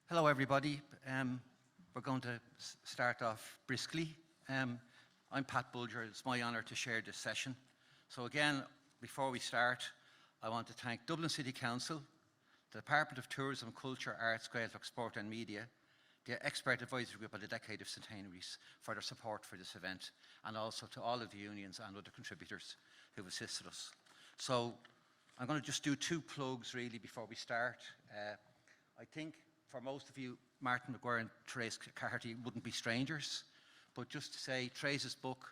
Hello, everybody. We're going to start off briskly. I'm Pat Bolger. It's my honour to share this session. So again, before we start, I want to thank Dublin City Council, the Department of Tourism, Culture, Arts, Gaeltacht, Sport and Media, the Expert Advisory Group of the Decade of Centenaries for their support for this event, and also to all of the unions and other contributors who've assisted us. So I'm going to just do two plugs really before we start. I think for most of you, Martin Maguire and Therese Caherty wouldn't be strangers, but just to say, Therese's book,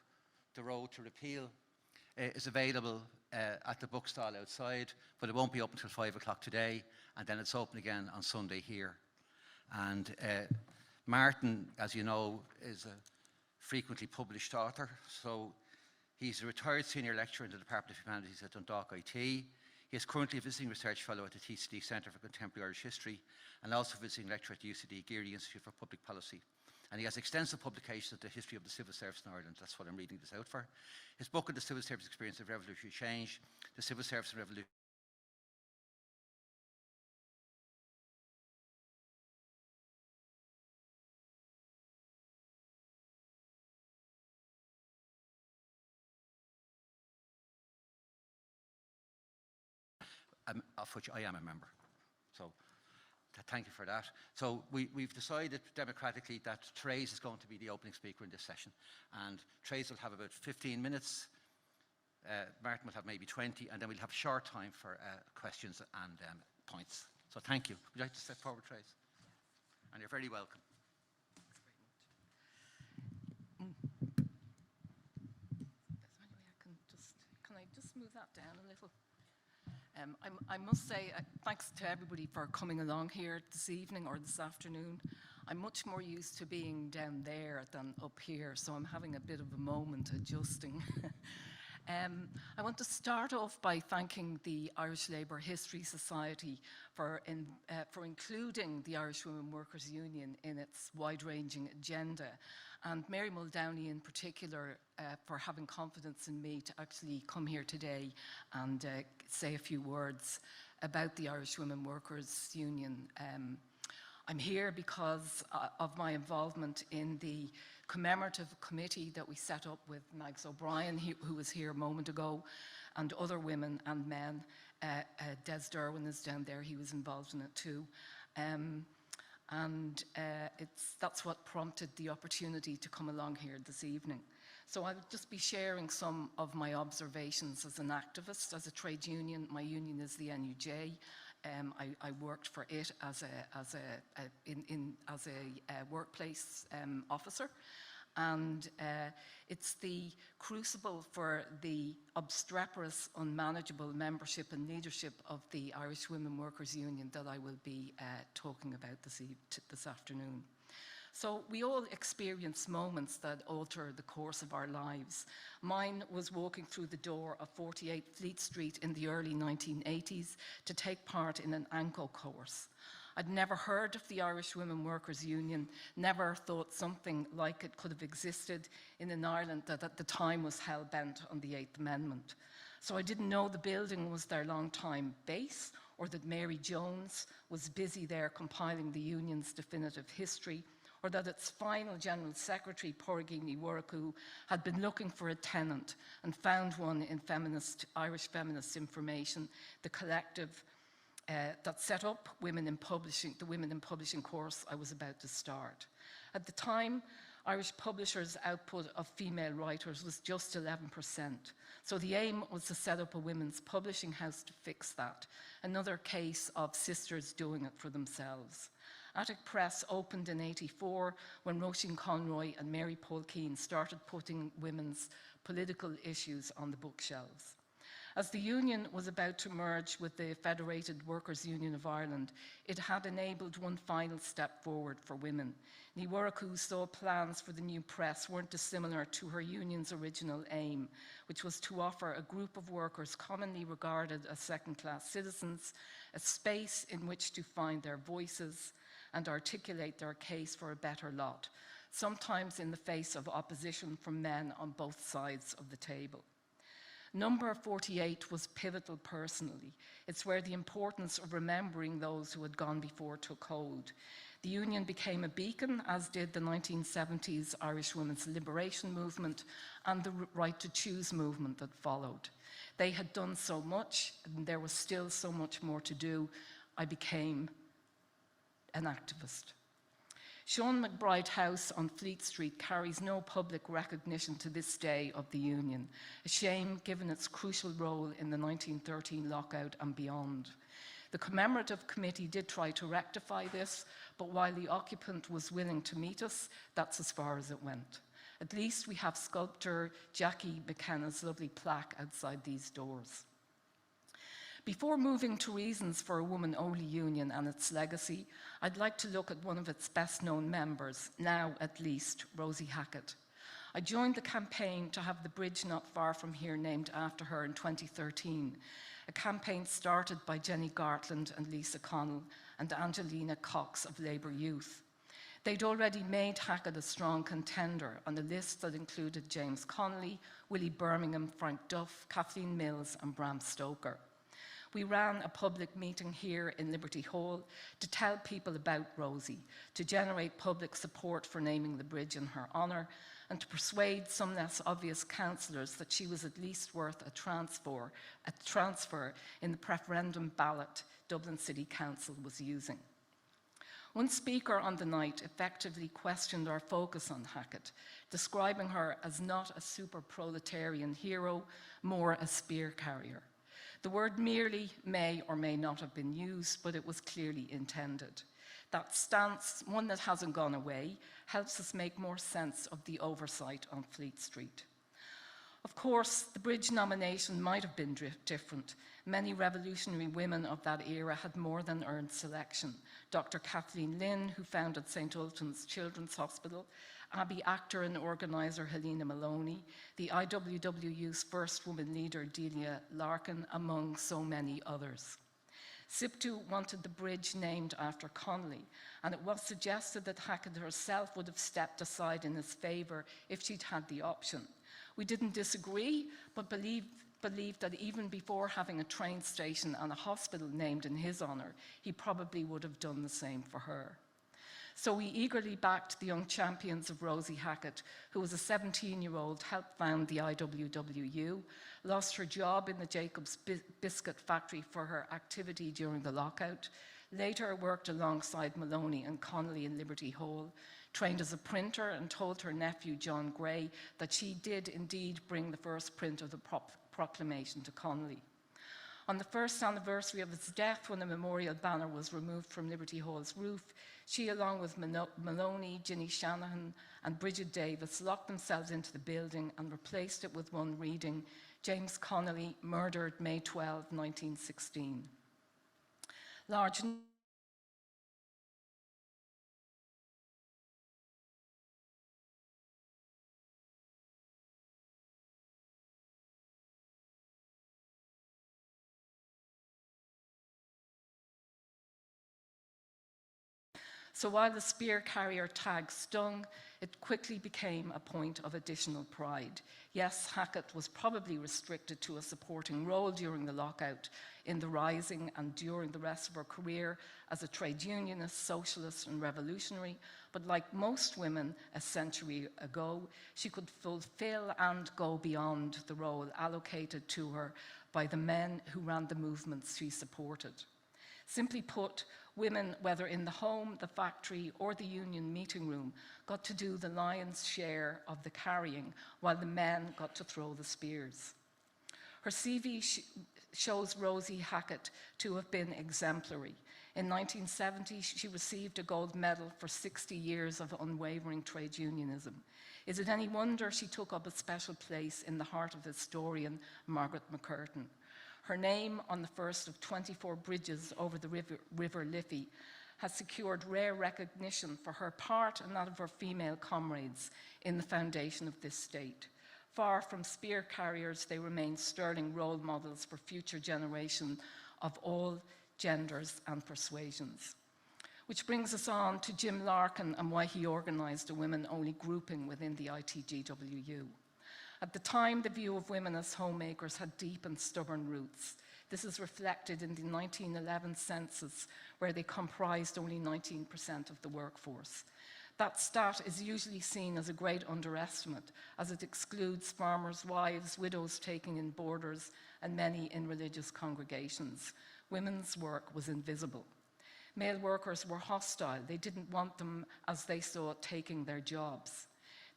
The Road to Repeal, is available at the bookstall outside, but it won't be open until 5 o'clock today, and then it's open again on Sunday here. And Martin, as you know, is a frequently published author, so he's a retired senior lecturer in the Department of Humanities at Dundalk IT. He is currently a visiting research fellow at the TCD Centre for Contemporary Irish History and also visiting lecturer at the UCD Geary Institute for Public Policy. And he has extensive publications of the history of the civil service in Ireland. That's what I'm reading this out for. His book on the civil service experience of revolutionary change, the civil service and revolution. Of which I am a member. So thank you for that. So we've decided democratically that Therese is going to be the opening speaker in this session. And Therese will have about 15 minutes. Martin will have maybe 20, and then we'll have short time for questions and points. So thank you. Would you like to step forward, Therese? And you're very welcome. Can I just move that down a little? I must say, thanks to everybody for coming along here this evening or this afternoon. I'm much more used to being down there than up here, so I'm having a bit of a moment adjusting. I want to start off by thanking the Irish Labour History Society for including the Irish Women Workers Union in its wide-ranging agenda, and Mary Muldowney in particular for having confidence in me to actually come here today and say a few words about the Irish Women Workers Union. I'm here because of my involvement in the commemorative committee that we set up with Mags O'Brien, who was here a moment ago, and other women and men. Des Derwin is down there, he was involved in it too. That's what prompted the opportunity to come along here this evening. So I'll just be sharing some of my observations as an activist, as a trade union. My union is the NUJ. I worked for it as a workplace officer, and it's the crucible for the obstreperous, unmanageable membership and leadership of the Irish Women Workers Union that I will be talking about this afternoon. So we all experience moments that alter the course of our lives. Mine was walking through the door of 48 Fleet Street in the early 1980s to take part in an ANCO course. I'd never heard of the Irish Women Workers Union, never thought something like it could have existed in an Ireland that at the time was hell-bent on the Eighth Amendment. So I didn't know the building was their long-time base, or that Mary Jones was busy there compiling the union's definitive history, or that its final General Secretary, Porgini Waraku, had been looking for a tenant and found one in Irish Feminist Information, the collective that set up the Women in Publishing course I was about to start. At the time, Irish publishers' output of female writers was just 11%. So the aim was to set up a women's publishing house to fix that. Another case of sisters doing it for themselves. Attic Press opened in '84 when Roisin Conroy and Mary Polkeen started putting women's political issues on the bookshelves. As the union was about to merge with the Federated Workers' Union of Ireland, it had enabled one final step forward for women. Ní Waraku saw plans for the new press weren't dissimilar to her union's original aim, which was to offer a group of workers commonly regarded as second-class citizens a space in which to find their voices and articulate their case for a better lot, sometimes in the face of opposition from men on both sides of the table. Number 48 was pivotal personally. It's where the importance of remembering those who had gone before took hold. The union became a beacon, as did the 1970s Irish women's liberation movement and the right to choose movement that followed. They had done so much, and there was still so much more to do. I became an activist. Sean McBride House on Fleet Street carries no public recognition to this day of the union, a shame given its crucial role in the 1913 lockout and beyond. The commemorative committee did try to rectify this, but while the occupant was willing to meet us, that's as far as it went. At least we have sculptor Jackie McKenna's lovely plaque outside these doors. Before moving to reasons for a woman-only union and its legacy, I'd like to look at one of its best-known members, now at least, Rosie Hackett. I joined the campaign to have the bridge not far from here named after her in 2013, a campaign started by Jenny Gartland and Lisa Connell and Angelina Cox of Labour Youth. They'd already made Hackett a strong contender on a list that included James Connolly, Willie Birmingham, Frank Duff, Kathleen Mills and Bram Stoker. We ran a public meeting here in Liberty Hall to tell people about Rosie, to generate public support for naming the bridge in her honour, and to persuade some less obvious councillors that she was at least worth a transfer in the referendum ballot Dublin City Council was using. One speaker on the night effectively questioned our focus on Hackett, describing her as not a super-proletarian hero, more a spear carrier. The word merely may or may not have been used, but it was clearly intended. That stance, one that hasn't gone away, helps us make more sense of the oversight on Fleet Street. Of course, the bridge nomination might have been different. Many revolutionary women of that era had more than earned selection. Dr. Kathleen Lynn, who founded St. Ultan's Children's Hospital, Abbey actor and organiser Helena Maloney, the IWWU's first woman leader Delia Larkin, among so many others. Sept wanted the bridge named after Connolly, and it was suggested that Hackett herself would have stepped aside in his favour if she'd had the option. We didn't disagree, but believed that even before having a train station and a hospital named in his honour, he probably would have done the same for her. So we eagerly backed the young champions of Rosie Hackett, who was a 17-year-old, helped found the IWWU, lost her job in the Jacobs biscuit factory for her activity during the lockout, later worked alongside Maloney and Connolly in Liberty Hall, trained as a printer and told her nephew John Gray that she did indeed bring the first print of the proclamation to Connolly. On the first anniversary of his death, when a memorial banner was removed from Liberty Hall's roof, she, along with Maloney, Ginny Shanahan and Bridget Davis, locked themselves into the building and replaced it with one reading, James Connolly, murdered May 12, 1916. Large So while the spear carrier tag stung, it quickly became a point of additional pride. Yes, Hackett was probably restricted to a supporting role during the lockout, in the Rising and during the rest of her career as a trade unionist, socialist and revolutionary, but like most women a century ago, she could fulfill and go beyond the role allocated to her by the men who ran the movements she supported. Simply put, women, whether in the home, the factory, or the union meeting room, got to do the lion's share of the carrying, while the men got to throw the spears. Her CV shows Rosie Hackett to have been exemplary. In 1970, she received a gold medal for 60 years of unwavering trade unionism. Is it any wonder she took up a special place in the heart of historian Margaret McCurtain? Her name on the first of 24 bridges over the River Liffey has secured rare recognition for her part and that of her female comrades in the foundation of this state. Far from spear carriers, they remain sterling role models for future generations of all genders and persuasions. Which brings us on to Jim Larkin and why he organised a women-only grouping within the ITGWU. At the time, the view of women as homemakers had deep and stubborn roots. This is reflected in the 1911 census, where they comprised only 19% of the workforce. That stat is usually seen as a great underestimate, as it excludes farmers' wives, widows taking in boarders, and many in religious congregations. Women's work was invisible. Male workers were hostile. They didn't want them, as they saw it, taking their jobs.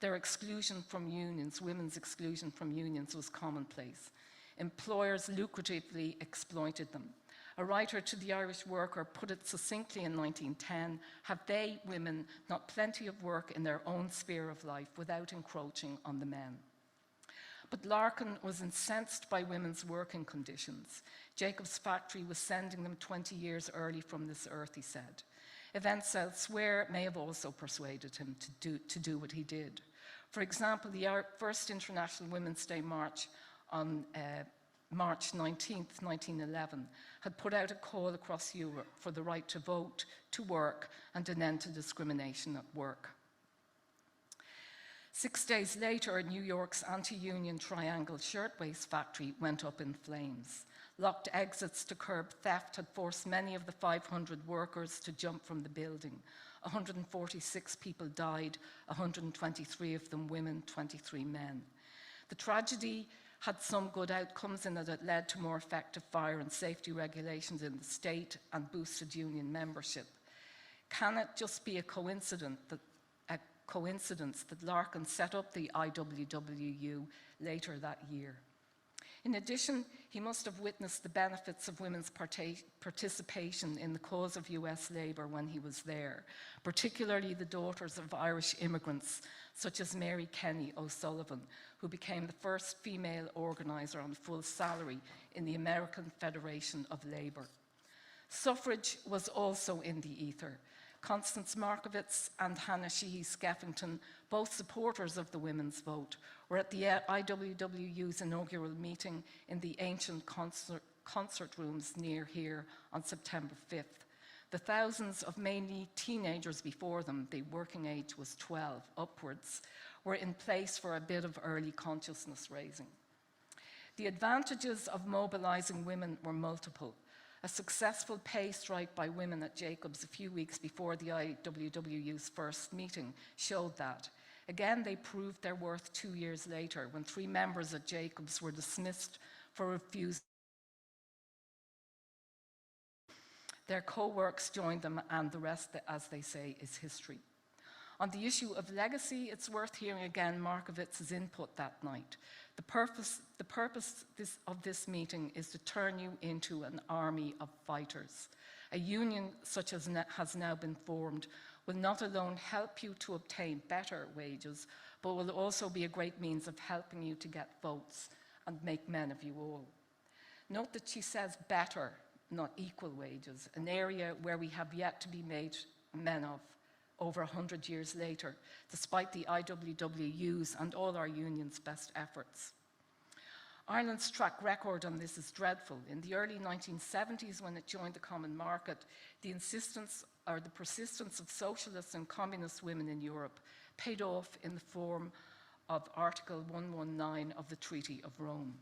Their exclusion from unions, women's exclusion from unions, was commonplace. Employers lucratively exploited them. A writer to the Irish Worker put it succinctly in 1910, have they, women, not plenty of work in their own sphere of life without encroaching on the men? But Larkin was incensed by women's working conditions. Jacob's factory was sending them 20 years early from this earth, he said. Events elsewhere may have also persuaded him to do what he did. For example, the first International Women's Day march on March 19th, 1911, had put out a call across Europe for the right to vote, to work, and an end to discrimination at work. 6 days later, New York's anti-union Triangle Shirtwaist factory went up in flames. Locked exits to curb theft had forced many of the 500 workers to jump from the building. 146 people died, 123 of them women, 23 men. The tragedy had some good outcomes in that it led to more effective fire and safety regulations in the state and boosted union membership. Can it just be a coincidence that Larkin set up the IWWU later that year? In addition, he must have witnessed the benefits of women's participation in the cause of US labour when he was there, particularly the daughters of Irish immigrants, such as Mary Kenny O'Sullivan, who became the first female organiser on full salary in the American Federation of Labour. Suffrage was also in the ether. Constance Markovitz and Hannah Sheehy Skeffington, both supporters of the women's vote, were at the IWWU's inaugural meeting in the ancient concert rooms near here on September 5th. The thousands of mainly teenagers before them, the working age was 12 upwards, were in place for a bit of early consciousness raising. The advantages of mobilising women were multiple. A successful pay strike by women at Jacobs a few weeks before the IWWU's first meeting showed that. Again, they proved their worth 2 years later when 3 members at Jacobs were dismissed for refusing. Their co-works joined them, and the rest, as they say, is history. On the issue of legacy, it's worth hearing again Markovitz's input that night. The purpose of this meeting is to turn you into an army of fighters. A union such as has now been formed will not alone help you to obtain better wages, but will also be a great means of helping you to get votes and make men of you all. Note that she says better, not equal wages, an area where we have yet to be made men of over 100 years later, despite the IWWU's and all our unions' best efforts. Ireland's track record on this is dreadful. In the early 1970s, when it joined the common market, the persistence of socialist and communist women in Europe paid off in the form of Article 119 of the Treaty of Rome.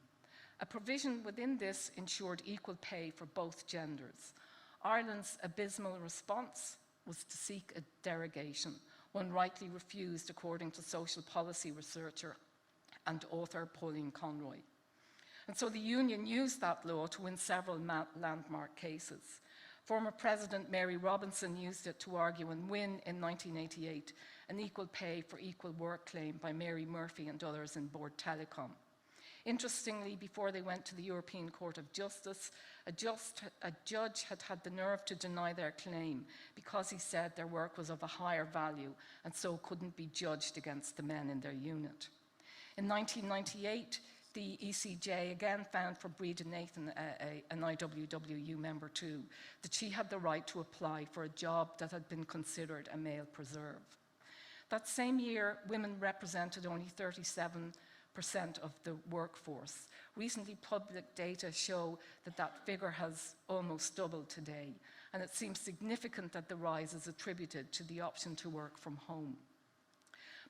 A provision within this ensured equal pay for both genders. Ireland's abysmal response was to seek a derogation, one rightly refused according to social policy researcher and author Pauline Conroy. And so the union used that law to win several landmark cases. Former President Mary Robinson used it to argue and win in 1988 an equal pay for equal work claim by Mary Murphy and others in Board Telecom. Interestingly, before they went to the European Court of Justice, a judge had had the nerve to deny their claim because he said their work was of a higher value and so couldn't be judged against the men in their unit. In 1998, the ECJ again found for Breda Nathan, an IWWU member too, that she had the right to apply for a job that had been considered a male preserve. That same year, women represented only 37% of the workforce. Recently public data show that that figure has almost doubled today, and it seems significant that the rise is attributed to the option to work from home.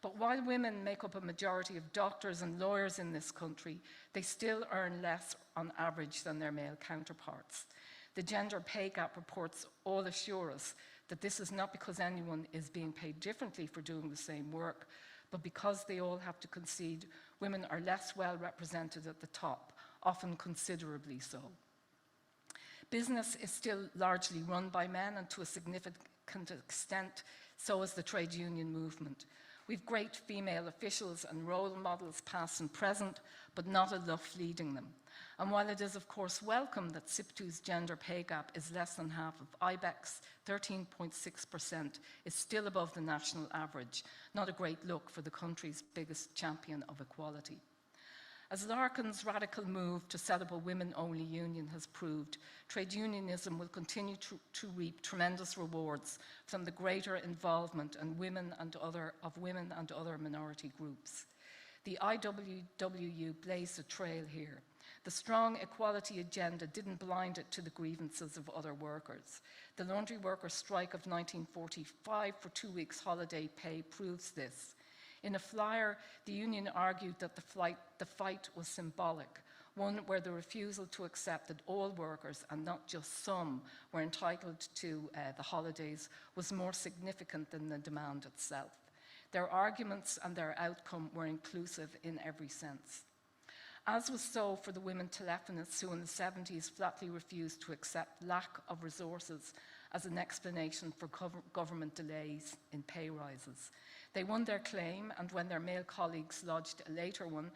But while women make up a majority of doctors and lawyers in this country, they still earn less on average than their male counterparts. The gender pay gap reports all assure us that this is not because anyone is being paid differently for doing the same work, but because they all have to concede women are less well represented at the top, often considerably so. Business is still largely run by men, and to a significant extent, so is the trade union movement. We've great female officials and role models, past and present, but not enough leading them. And while it is of course welcome that SIPTU's gender pay gap is less than half of IBEX, 13.6% is still above the national average, not a great look for the country's biggest champion of equality. As Larkin's radical move to set up a women-only union has proved, trade unionism will continue to reap tremendous rewards from the greater involvement of women and other minority groups. The IWW blazed a trail here. The strong equality agenda didn't blind it to the grievances of other workers. The laundry workers' strike of 1945 for 2 weeks holiday pay proves this. In a flyer, the union argued that the fight was symbolic, one where the refusal to accept that all workers, and not just some, were entitled to the holidays was more significant than the demand itself. Their arguments and their outcome were inclusive in every sense. As was so for the women telephonists who in the 70s flatly refused to accept lack of resources as an explanation for government delays in pay rises. They won their claim, and when their male colleagues lodged a later one,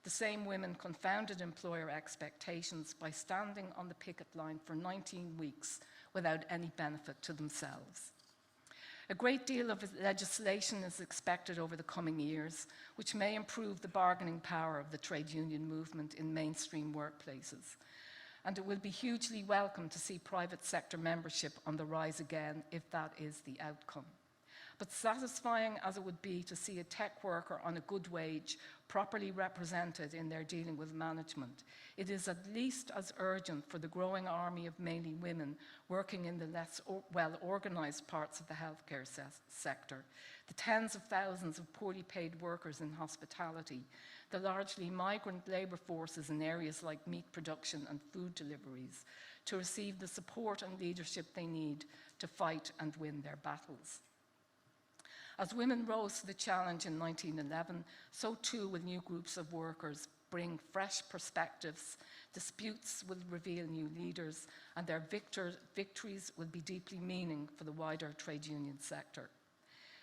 the same women confounded employer expectations by standing on the picket line for 19 weeks without any benefit to themselves. A great deal of legislation is expected over the coming years, which may improve the bargaining power of the trade union movement in mainstream workplaces. And it will be hugely welcome to see private sector membership on the rise again if that is the outcome. But satisfying as it would be to see a tech worker on a good wage properly represented in their dealing with management, it is at least as urgent for the growing army of mainly women working in the less well-organised parts of the healthcare sector, the tens of thousands of poorly paid workers in hospitality, the largely migrant labour forces in areas like meat production and food deliveries, to receive the support and leadership they need to fight and win their battles. As women rose to the challenge in 1911, so too will new groups of workers bring fresh perspectives. Disputes will reveal new leaders, and their victories will be deeply meaning for the wider trade union sector.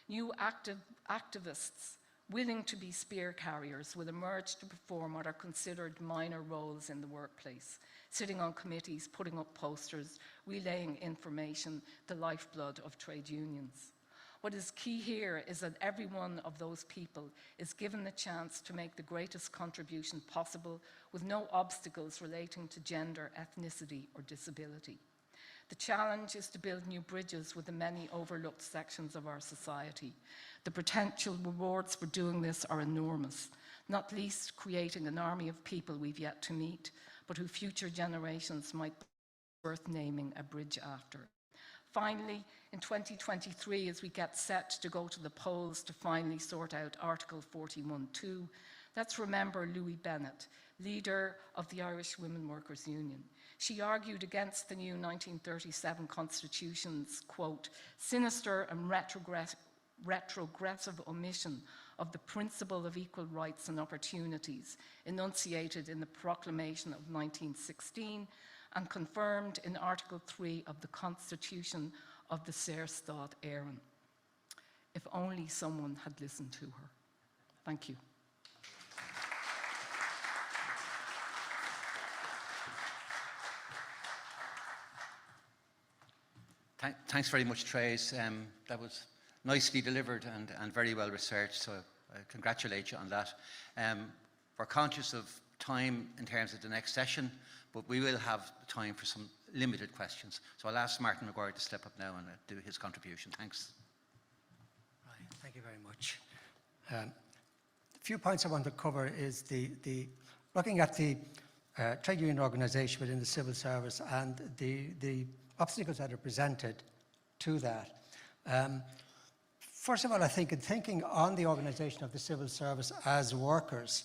New activists willing to be spear carriers will emerge to perform what are considered minor roles in the workplace, sitting on committees, putting up posters, relaying information, the lifeblood of trade unions. What is key here is that every one of those people is given the chance to make the greatest contribution possible with no obstacles relating to gender, ethnicity, or disability. The challenge is to build new bridges with the many overlooked sections of our society. The potential rewards for doing this are enormous, not least creating an army of people we've yet to meet, but who future generations might be worth naming a bridge after. Finally, in 2023, as we get set to go to the polls to finally sort out Article 41.2, let's remember Louise Bennett, leader of the Irish Women Workers' Union. She argued against the new 1937 Constitution's, quote, sinister and retrogressive omission of the principle of equal rights and opportunities enunciated in the Proclamation of 1916 and confirmed in Article 3 of the Constitution of the Seirstad Éireann. If only someone had listened to her. Thank you. Thanks very much, Therese. That was nicely delivered and very well researched, so I congratulate you on that. We're conscious of time in terms of the next session, but we will have time for some limited questions. So I'll ask Martin Maguire to step up now and do his contribution. Thanks. Right, thank you very much. A few points I want to cover is looking at the trade union organisation within the civil service and the obstacles that are presented to that. First of all, I think in thinking on the organisation of the civil service as workers,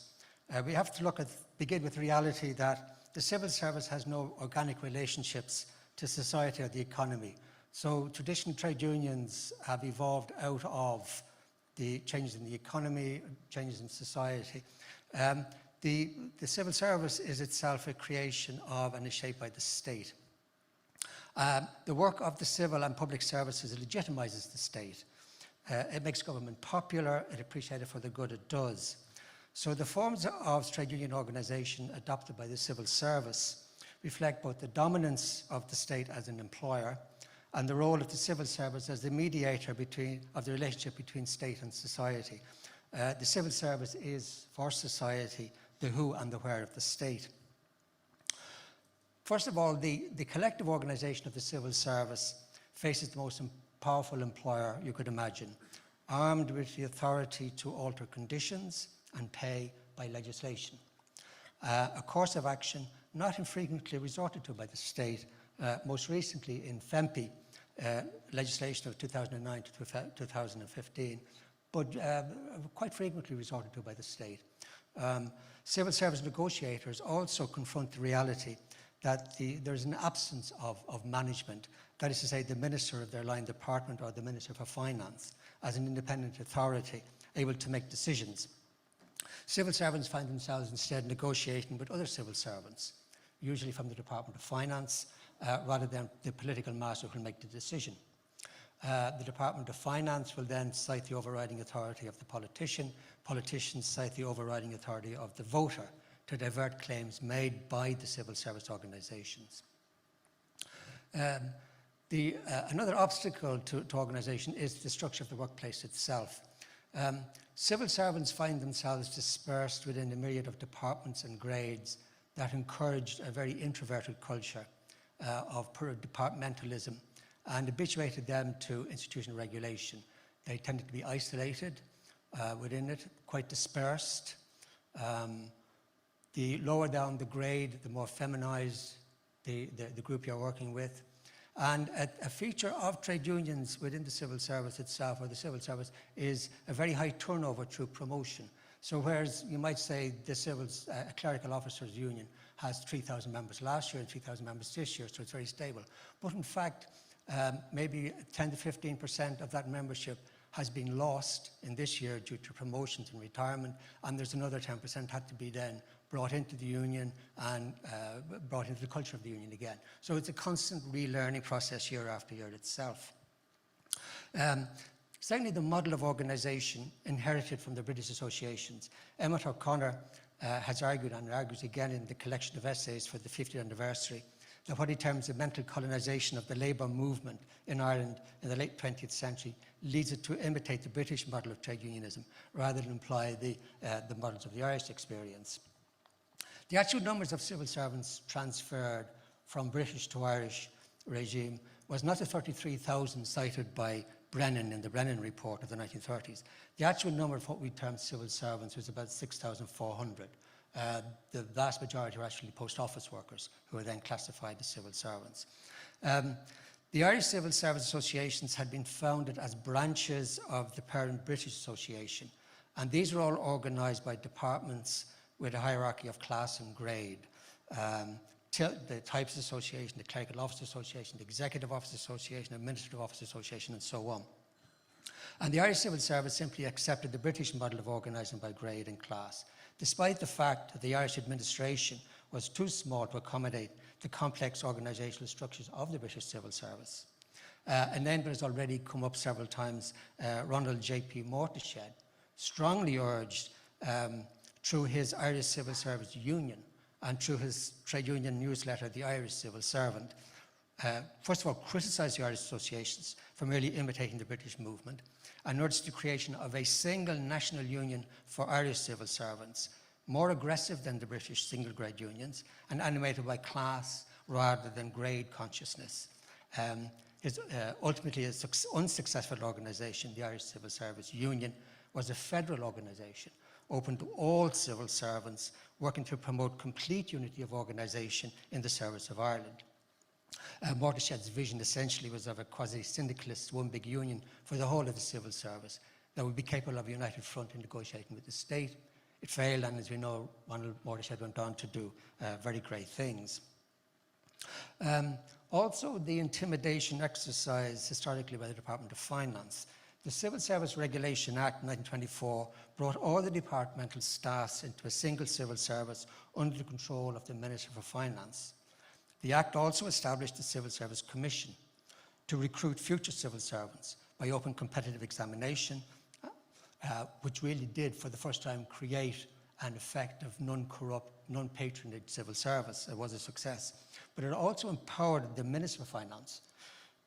we have to begin with reality that the civil service has no organic relationships to society or the economy. So traditional trade unions have evolved out of the changes in the economy, changes in society. The civil service is itself a creation of and is shaped by the state. The work of the civil and public services legitimises the state. It makes government popular, it appreciated for the good it does. So the forms of trade union organisation adopted by the civil service reflect both the dominance of the state as an employer and the role of the civil service as the mediator of the relationship between state and society. The civil service is, for society, the who and the where of the state. First of all, the collective organisation of the civil service faces the most powerful employer you could imagine, armed with the authority to alter conditions and pay by legislation. A course of action not infrequently resorted to by the state, most recently in FEMPI, legislation of 2009 to 2015, but quite frequently resorted to by the state. Civil service negotiators also confront the reality that there's an absence of management, that is to say the minister of their line department or the minister for finance as an independent authority able to make decisions. Civil servants find themselves instead negotiating with other civil servants, usually from the Department of Finance, rather than the political master who will make the decision. The Department of Finance will then cite the overriding authority of the politician. Politicians cite the overriding authority of the voter to divert claims made by the civil service organisations. Another obstacle to organisation is the structure of the workplace itself. Civil servants find themselves dispersed within a myriad of departments and grades that encouraged a very introverted culture of departmentalism and habituated them to institutional regulation. They tended to be isolated within it, quite dispersed. The lower down the grade, the more feminized the group you're working with. And a feature of trade unions within the civil service itself, or the civil service, is a very high turnover through promotion. So whereas you might say the clerical officers union has 3,000 members last year and 3,000 members this year, so it's very stable. But in fact, maybe 10 to 15% of that membership has been lost in this year due to promotions and retirement, and there's another 10% had to be then brought into the union and brought into the culture of the union again. So it's a constant relearning process year after year itself. Secondly, the model of organisation inherited from the British associations. Emmett O'Connor has argued, and argues again in the collection of essays for the 50th anniversary, that what he terms the mental colonisation of the labour movement in Ireland in the late 20th century leads it to imitate the British model of trade unionism rather than imply the models of the Irish experience. The actual numbers of civil servants transferred from British to Irish regime was not the 33,000 cited by Brennan in the Brennan report of the 1930s. The actual number of what we term civil servants was about 6,400. The vast majority were actually post office workers who were then classified as civil servants. The Irish Civil Service Associations had been founded as branches of the parent British Association, and these were all organised by departments with a hierarchy of class and grade. The Types Association, the Clerical Office Association, the Executive Office Association, Administrative Office Association, and so on. And the Irish Civil Service simply accepted the British model of organising by grade and class, despite the fact that the Irish administration was too small to accommodate the complex organisational structures of the British Civil Service. And then there's already come up several times, Ronald J.P. Mortished strongly urged through his Irish Civil Service Union and through his trade union newsletter, The Irish Civil Servant, first of all, criticised the Irish associations for merely imitating the British movement and urged the creation of a single national union for Irish civil servants, more aggressive than the British single-grade unions and animated by class rather than grade consciousness. Ultimately, an unsuccessful organisation, the Irish Civil Service Union, was a federal organisation open to all civil servants working to promote complete unity of organisation in the service of Ireland. Watershed's vision essentially was of a quasi-syndicalist, one big union for the whole of the civil service that would be capable of a united front in negotiating with the state. It failed, and as we know, Ronald Watershed went on to do very great things. Also, the intimidation exercise historically by the Department of Finance. The Civil Service Regulation Act 1924 brought all the departmental staffs into a single civil service under the control of the Minister for Finance. The Act also established the Civil Service Commission to recruit future civil servants by open competitive examination, which really did, for the first time, create an effective, non-corrupt, non-patronage civil service. It was a success. But it also empowered the Minister for Finance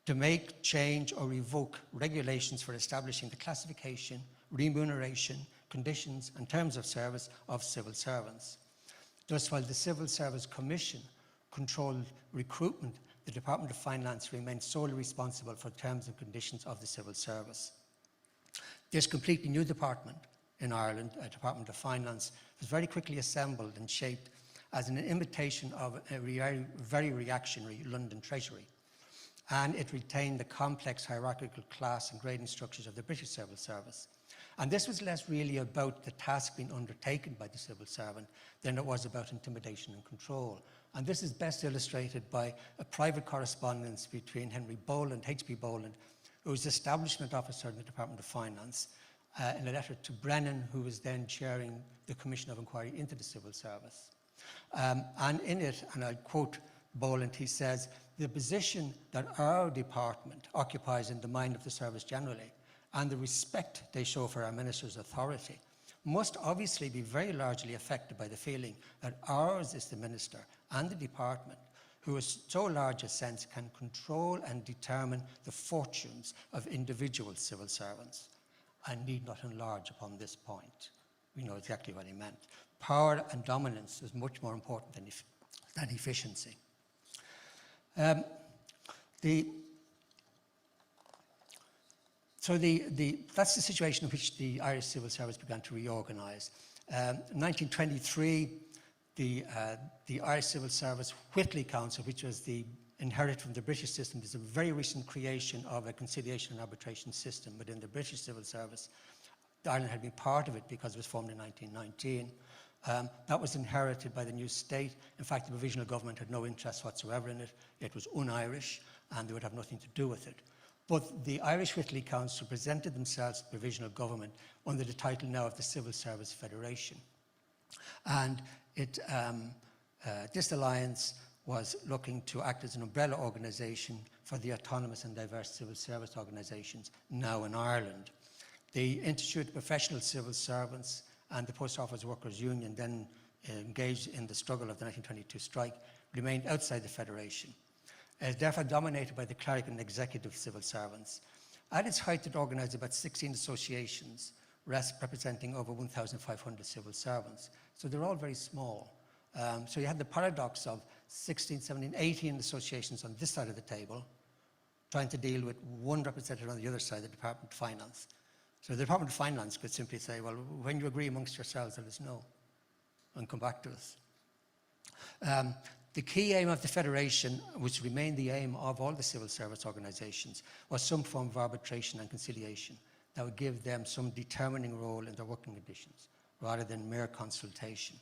to make, change, or revoke regulations for establishing the classification, remuneration, conditions, and terms of service of civil servants. Thus, while the Civil Service Commission controlled recruitment, the Department of Finance remained solely responsible for terms and conditions of the civil service. This completely new department in Ireland, a Department of Finance, was very quickly assembled and shaped as an imitation of a very reactionary London Treasury. And it retained the complex hierarchical class and grading structures of the British civil service. And this was less really about the task being undertaken by the civil servant than it was about intimidation and control. And this is best illustrated by a private correspondence between Henry Boland, H.P. Boland, who was establishment officer in the Department of Finance, in a letter to Brennan, who was then chairing the Commission of Inquiry into the Civil Service. And in it, and I'll quote Boland, he says, "The position that our department occupies in the mind of the service generally, and the respect they show for our minister's authority, must obviously be very largely affected by the feeling that ours is the minister and the department who, in so large a sense, can control and determine the fortunes of individual civil servants. I need not enlarge upon this point." We know exactly what he meant. Power and dominance is much more important than efficiency. That's the situation in which the Irish civil service began to reorganise. In 1923, the Irish Civil Service Whitley Council, which was inherited from the British system, is a very recent creation of a conciliation and arbitration system within the British civil service. Ireland had been part of it because it was formed in 1919. That was inherited by the new state. In fact, the provisional government had no interest whatsoever in it. It was un-Irish, and they would have nothing to do with it. But the Irish Whitley Council presented themselves to the provisional government under the title now of the Civil Service Federation. And this alliance was looking to act as an umbrella organisation for the autonomous and diverse civil service organisations now in Ireland. The Institute of Professional Civil Servants and the Post Office Workers' Union, then engaged in the struggle of the 1922 strike, remained outside the Federation. It is therefore dominated by the clerical and executive civil servants. At its height, it organised about 16 associations representing over 1,500 civil servants. So they're all very small. So you had the paradox of 16, 17, 18 associations on this side of the table trying to deal with one representative on the other side, the Department of Finance. So the Department of Finance could simply say, well, when you agree amongst yourselves, let us know and come back to us. The key aim of the Federation, which remained the aim of all the civil service organisations, was some form of arbitration and conciliation that would give them some determining role in their working conditions, rather than mere consultation.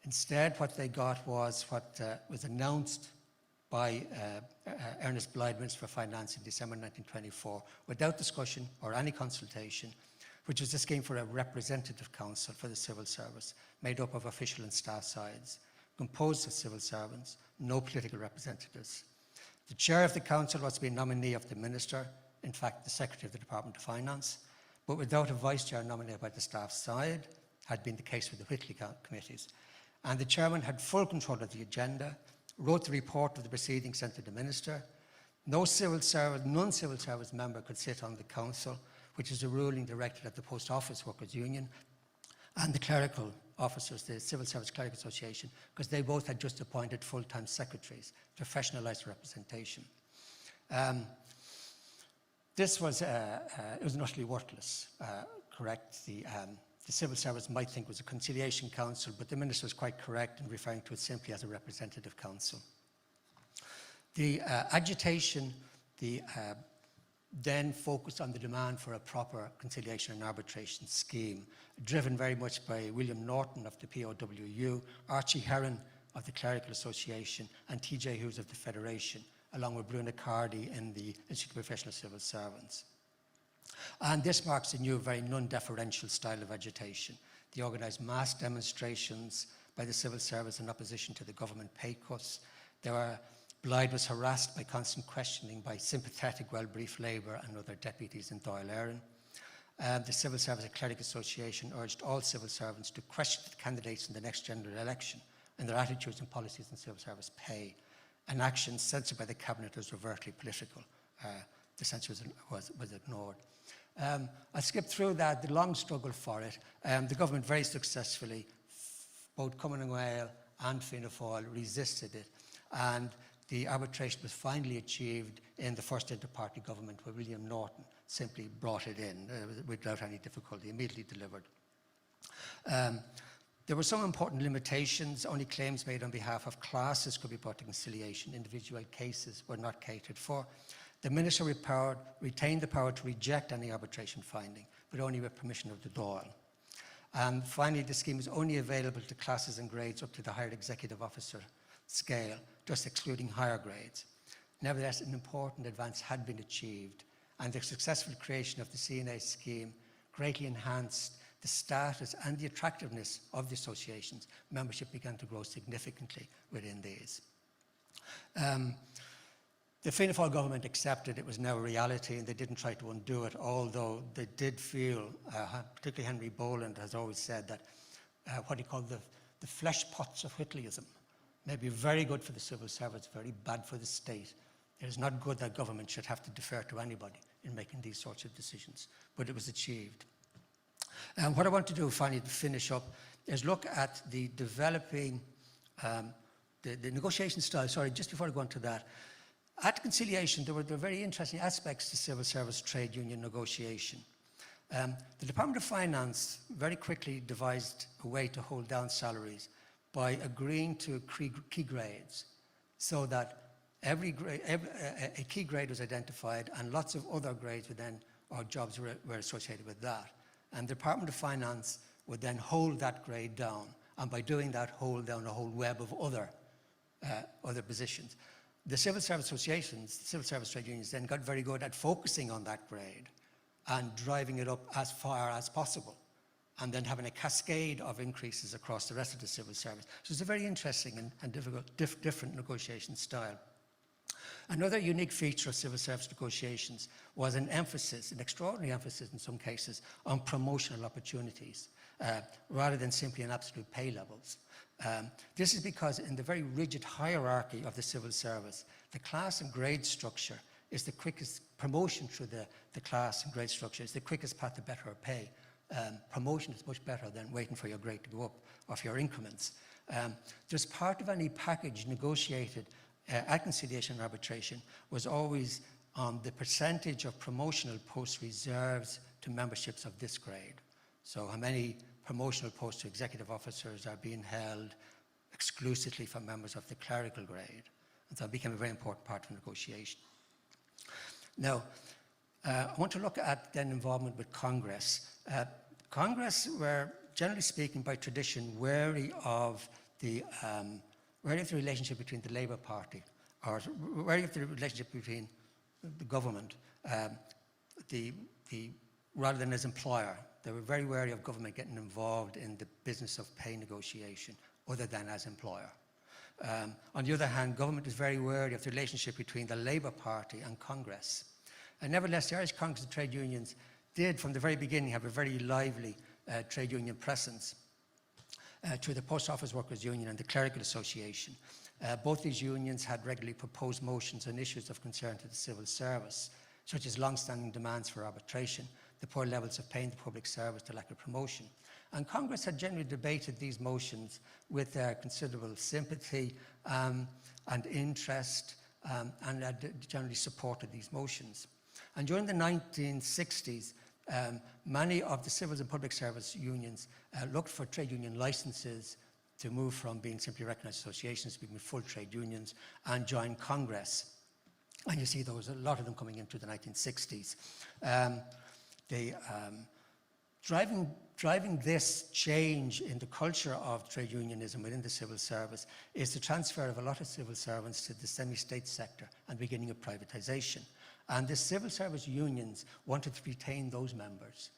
Instead, what they got was what was announced by Ernest Blythe, Minister for Finance, in December 1924, without discussion or any consultation, which was a scheme for a representative council for the civil service, made up of official and staff sides, composed of civil servants, no political representatives. The chair of the council was to be a nominee of the minister, in fact, the secretary of the Department of Finance, but without a vice chair nominated by the staff side, had been the case with the Whitley committees. And the chairman had full control of the agenda, wrote the report of the proceedings sent to the minister. Non-civil service member could sit on the council, which is a ruling directed at the Post Office Workers' Union and the clerical officers, the Civil Service Clerical Association, because they both had just appointed full-time secretaries to professionalise representation. This was, it was an utterly worthless, correct? The civil service might think it was a conciliation council, but the minister was quite correct in referring to it simply as a representative council. The agitation, then focused on the demand for a proper conciliation and arbitration scheme, driven very much by William Norton of the POWU, Archie Heron of the Clerical Association, and T.J. Hughes of the Federation, along with Bruna Cardy in the Institute of Professional Civil Servants. And this marks a new, very non-deferential style of agitation. They organised mass demonstrations by the civil service in opposition to the government pay cuts. Blythe was harassed by constant questioning by sympathetic, well-briefed Labour and other deputies in Dáil Éireann. The Civil Service and Cleric Association urged all civil servants to question the candidates in the next general election and their attitudes and policies on civil service pay, an action censored by the Cabinet as overtly political. The censure was ignored. I'll skip through that, the long struggle for it. The government very successfully, both Cumann Gael and Fianna Fáil resisted it, and the arbitration was finally achieved in the first inter-party government, where William Norton simply brought it in without any difficulty, immediately delivered. There were some important limitations. Only claims made on behalf of classes could be brought to conciliation. Individual cases were not catered for. The Minister retained the power to reject any arbitration finding, but only with permission of the Dáil. And finally, the scheme was only available to classes and grades up to the higher executive officer scale, just excluding higher grades. Nevertheless, an important advance had been achieved, and the successful creation of the CNA scheme greatly enhanced the status and the attractiveness of the associations. Membership began to grow significantly within these. The Fianna Fáil government accepted it was now a reality, and they didn't try to undo it, although they did feel, particularly Henry Boland has always said that what he called the flesh pots of Whitleyism may be very good for the civil service, very bad for the state. It is not good that government should have to defer to anybody in making these sorts of decisions, but it was achieved. And what I want to do finally to finish up is look at the developing, the negotiation style. Sorry, just before I go on to that. At conciliation, there were very interesting aspects to civil service trade union negotiation. The Department of Finance very quickly devised a way to hold down salaries by agreeing to key grades, so that a key grade was identified, and lots of other grades would then, or jobs were associated with that. And the Department of Finance would then hold that grade down, and by doing that, hold down a whole web of other positions. The civil service associations, the civil service trade unions, then got very good at focusing on that grade and driving it up as far as possible, and then having a cascade of increases across the rest of the civil service. So it's a very interesting and different negotiation style. Another unique feature of civil service negotiations was an emphasis, an extraordinary emphasis in some cases, on promotional opportunities, rather than simply on absolute pay levels. This is because in the very rigid hierarchy of the civil service, the class and grade structure is the quickest promotion through the class and grade structure is the quickest path to better pay. Promotion is much better than waiting for your grade to go up or for your increments. Just part of any package negotiated at conciliation and arbitration was always on the percentage of promotional post reserves to memberships of this grade. So how many promotional posts to executive officers are being held exclusively for members of the clerical grade. And so it became a very important part of negotiation. Now, I want to look at then involvement with Congress. Congress were, generally speaking, by tradition, wary of the relationship between the Labour Party, or wary of the relationship between the government, rather than as employer. They were very wary of government getting involved in the business of pay negotiation, other than as employer. On the other hand, government is very wary of the relationship between the Labour Party and Congress. And nevertheless, the Irish Congress and trade unions did, from the very beginning, have a very lively trade union presence through the Post Office Workers Union and the Clerical Association. Both these unions had regularly proposed motions on issues of concern to the civil service, such as long-standing demands for arbitration, the poor levels of pay in the public service, the lack of promotion. And Congress had generally debated these motions with considerable sympathy and interest, and had generally supported these motions. And during the 1960s, many of the civil and public service unions looked for trade union licenses to move from being simply recognised associations to becoming full trade unions and join Congress. And you see there was a lot of them coming into the 1960s. Driving this change in the culture of trade unionism within the civil service is the transfer of a lot of civil servants to the semi-state sector and beginning of privatisation. And the civil service unions wanted to retain those members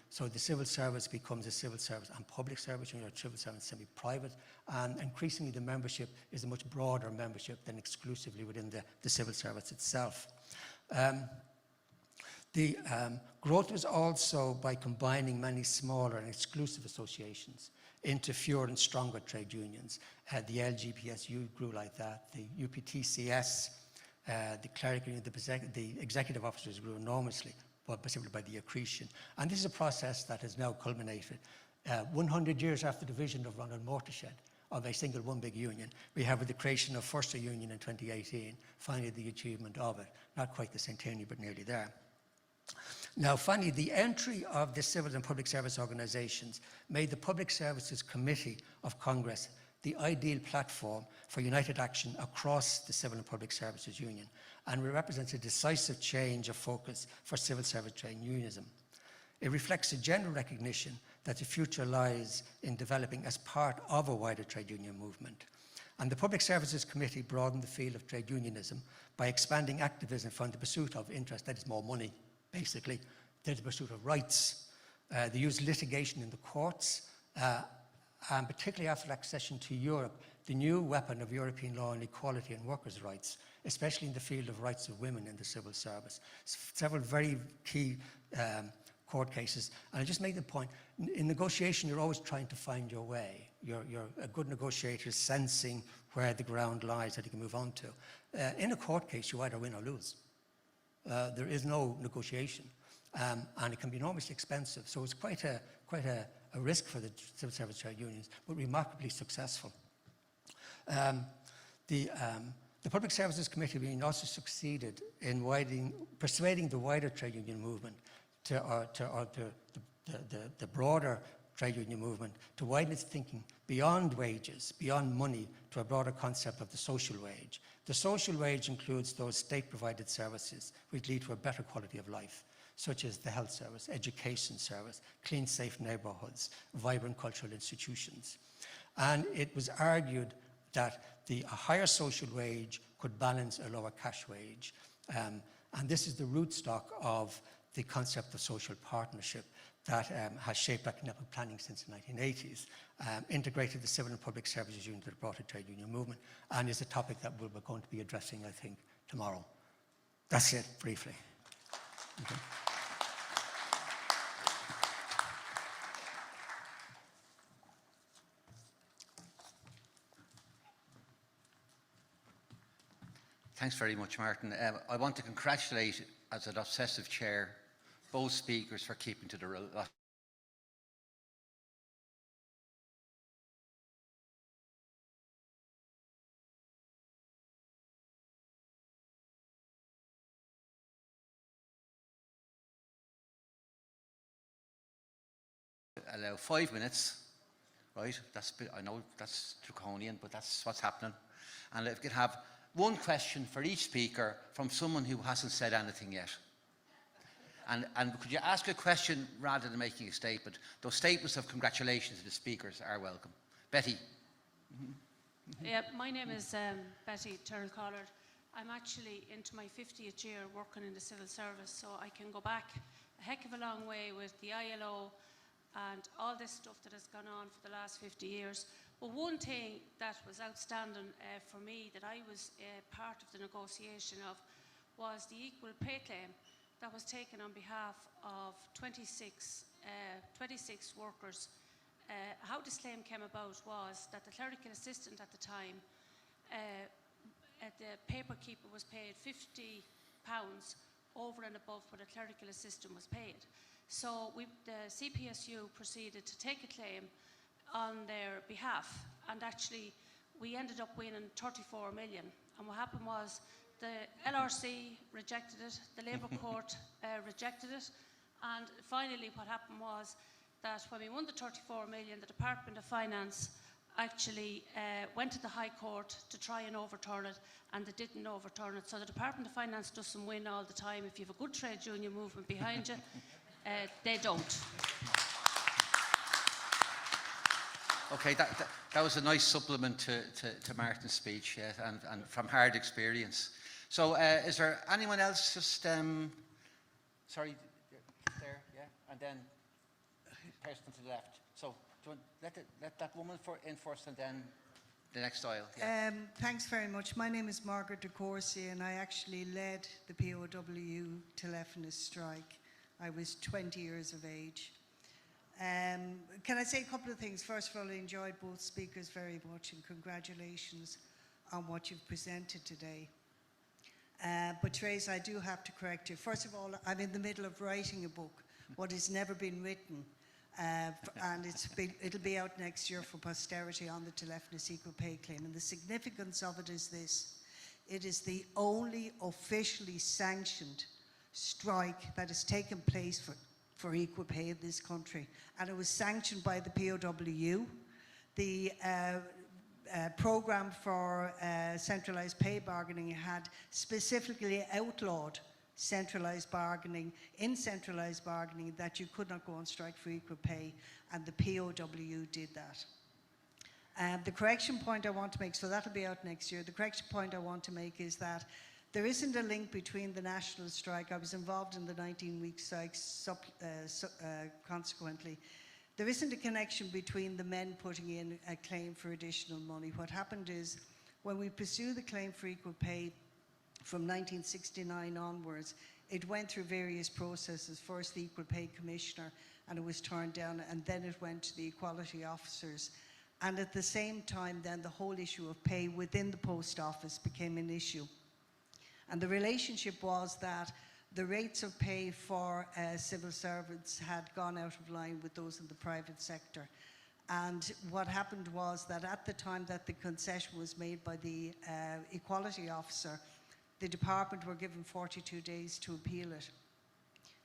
so the civil service becomes a civil service and public service union, or civil service semi-private, and increasingly the membership is a much broader membership than exclusively within the civil service itself. The growth was also by combining many smaller and exclusive associations into fewer and stronger trade unions. The LGPSU grew like that, the UPTCS, the clerical union, the executive officers grew enormously, but simply by the accretion. And this is a process that has now culminated. 100 years after the vision of Ronald Mortished of a single one big union, we have with the creation of FÓRSA Union in 2018, finally the achievement of it. Not quite the centenary, but nearly there. Now, finally, the entry of the civil and public service organisations made the Public Services Committee of Congress the ideal platform for united action across the Civil and Public Services Union, and it represents a decisive change of focus for civil service trade unionism. It reflects a general recognition that the future lies in developing as part of a wider trade union movement. And the Public Services Committee broadened the field of trade unionism by expanding activism from the pursuit of interest, that is more money, basically, to the pursuit of rights. They used litigation in the courts, and particularly after accession to Europe, the new weapon of European law on equality and workers' rights, especially in the field of rights of women in the civil service. Several very key court cases. And I just make the point, in negotiation, you're always trying to find your way. You're a good negotiator sensing where the ground lies that you can move on to. In a court case, you either win or lose. There is no negotiation, and it can be enormously expensive. So it's quite a risk for the civil service trade unions, but remarkably successful. The Public Services Committee also succeeded in persuading the wider trade union movement the broader trade union movement to widen its thinking beyond wages, beyond money, to a broader concept of the social wage. The social wage includes those state-provided services which lead to a better quality of life, such as the health service, education service, clean, safe neighbourhoods, vibrant cultural institutions. And it was argued that a higher social wage could balance a lower cash wage. And this is the rootstock of the concept of social partnership that has shaped economic planning since the 1980s, integrated the civil and public services union to the broader trade union movement, and is a topic that we're going to be addressing, I think, tomorrow. That's it, briefly. Okay. Thanks very much, Martin. I want to congratulate, as an obsessive chair, both speakers for keeping to the rule. Allow 5 minutes, right? I know that's draconian, but that's what's happening. And if we could have one question for each speaker from someone who hasn't said anything yet. And could you ask a question rather than making a statement? Those statements of congratulations to the speakers are welcome. Betty. Yeah, my name is Betty Turrell-Collard. I'm actually into my 50th year working in the civil service, so I can go back a heck of a long way with the ILO and all this stuff that has gone on for the last 50 years. But one thing that was outstanding for me that I was part of the negotiation of was the equal pay claim that was taken on behalf of 26 workers. How this claim came about was that the clerical assistant at the time, the paper keeper was paid £50 over and above what a clerical assistant was paid. So the CPSU proceeded to take a claim on their behalf, and actually we ended up winning 34 million. And what happened was the LRC rejected it, the Labour Court rejected it, and finally what happened was that when we won the 34 million, the Department of Finance actually went to the High Court to try and overturn it, and they didn't overturn it. So the Department of Finance doesn't win all the time. If you have a good trade union movement behind you, they don't. Okay, that was a nice supplement to Martin's speech, yes, and from hard experience. So is there anyone else just, sorry, there, yeah, and then person to the left. So do you want, let that woman in first and then the next aisle. Yeah. Thanks very much. My name is Margaret de Courcy and I actually led the POW telephonist strike. I was 20 years of age. Can I say a couple of things? First of all, I enjoyed both speakers very much and congratulations on what you've presented today. But Therese, I do have to correct you. First of all, I'm in the middle of writing a book, what has never been written. And it'll be out next year for posterity on the telephonist equal pay claim. And the significance of it is this. It is the only officially sanctioned strike that has taken place for equal pay in this country. And it was sanctioned by the POW. The programme for centralised pay bargaining had specifically outlawed centralised bargaining, in centralised bargaining, that you could not go on strike for equal pay, and the POW did that. The correction point I want to make, so that'll be out next year, the correction point I want to make is that there isn't a link between the national strike. I was involved in the 19-week strike consequently. There isn't a connection between the men putting in a claim for additional money. What happened is, when we pursued the claim for equal pay from 1969 onwards, it went through various processes. First, the Equal Pay Commissioner, and it was turned down, and then it went to the equality officers. And at the same time, then the whole issue of pay within the post office became an issue. And the relationship was that the rates of pay for civil servants had gone out of line with those in the private sector. And what happened was that at the time that the concession was made by the equality officer, the department were given 42 days to appeal it.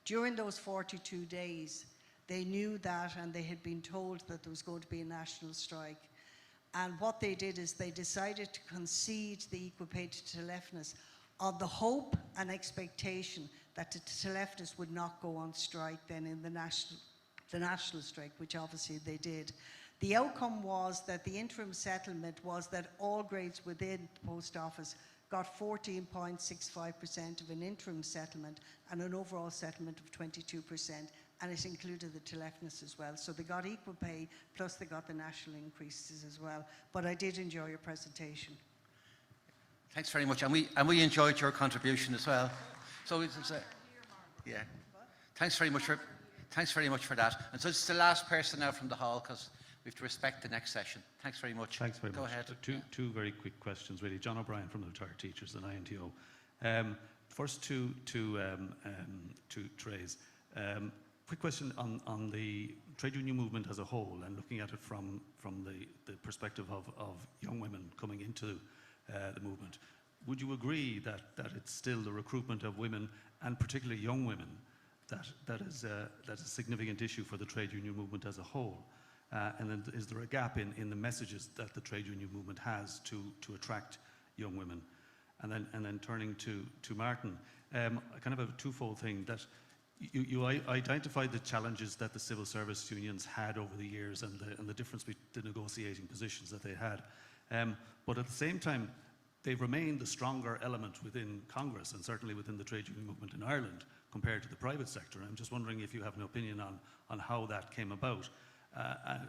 During those 42 days, they knew that, and they had been told that there was going to be a national strike. And what they did is they decided to concede the equal pay to telephonists on the hope and expectation that the telephonists would not go on strike then in the national strike, which obviously they did. The outcome was that the interim settlement was that all grades within the post office got 14.65% of an interim settlement and an overall settlement of 22%, and it included the telephonists as well. So they got equal pay, plus they got the national increases as well. But I did enjoy your presentation. Thanks very much, and we enjoyed your contribution as well. So yeah, thanks very much for that. And so it's the last person now from the hall, because we have to respect the next session. Thanks very much. Thanks very much. Go ahead. Two very quick questions, really. John O'Brien from the Retired Teachers and INTO. First to Therese. Quick question on the trade union movement as a whole, and looking at it from the perspective of young women coming into the movement. Would you agree that it's still the recruitment of women, and particularly young women, that is a significant issue for the trade union movement as a whole? And then is there a gap in the messages that the trade union movement has to attract young women? And then turning to Martin, I kind of have a twofold thing. That you identified the challenges that the civil service unions had over the years, and the difference between the negotiating positions that they had. But at the same time, they've remained the stronger element within Congress, and certainly within the trade union movement in Ireland, compared to the private sector. I'm just wondering if you have an opinion on how that came about,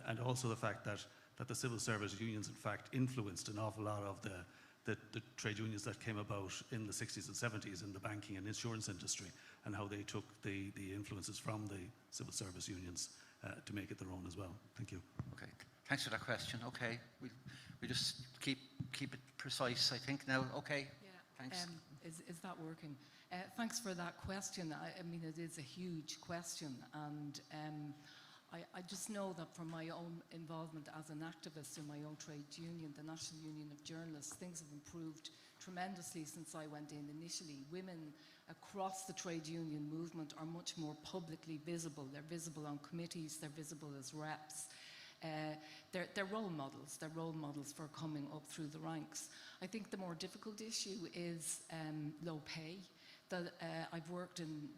and also the fact that the civil service unions, in fact, influenced an awful lot of the trade unions that came about in the 60s and 70s in the banking and insurance industry, and how they took the influences from the civil service unions to make it their own as well. Thank you. Okay, thanks for that question. Okay, we just keep it precise, I think now. Okay, Yeah. Thanks. Is that working? Thanks for that question. I mean, it is a huge question, and I just know that from my own involvement as an activist in my own trade union, the National Union of Journalists, things have improved tremendously since I went in initially. Women across the trade union movement are much more publicly visible. They're visible on committees, they're visible as reps. They're role models. They're role models for coming up through the ranks. I think the more difficult issue is low pay. I've worked in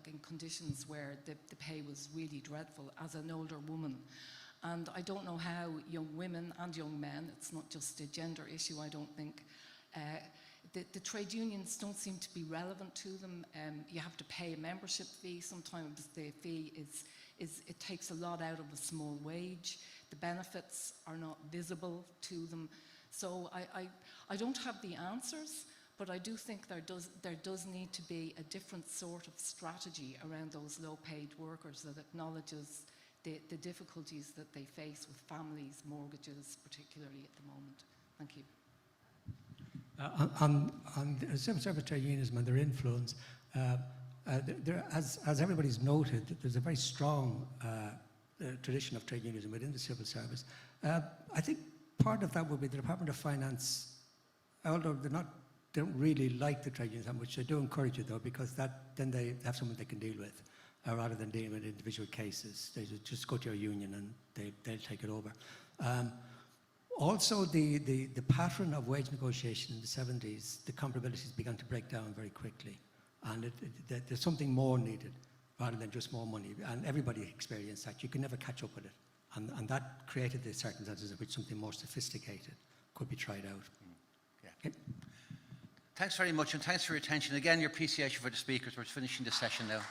in conditions where the pay was really dreadful as an older woman. And I don't know how young women and young men, it's not just a gender issue, I don't think, the trade unions don't seem to be relevant to them. You have to pay a membership fee. Sometimes the fee it takes a lot out of a small wage. The benefits are not visible to them. So I don't have the answers, but I do think there does need to be a different sort of strategy around those low-paid workers that acknowledges the difficulties that they face with families, mortgages, particularly at the moment. Thank you. On the civil service trade unionism and their influence, as everybody's noted, there's a very strong tradition of trade unionism within the civil service. I think part of that would be the Department of Finance, although they don't really like the trade unions that much, they do encourage it though, because then they have someone they can deal with, rather than dealing with individual cases. They just go to your union and they'll take it over. Also, the pattern of wage negotiation in the 70s, the comparabilities began to break down very quickly. And there's something more needed rather than just more money. And everybody experienced that. You can never catch up with it. And that created the circumstances in which something more sophisticated could be tried out. Yeah. Okay. Thanks very much, and thanks for your attention. Again, your appreciation for the speakers. We're finishing the session now.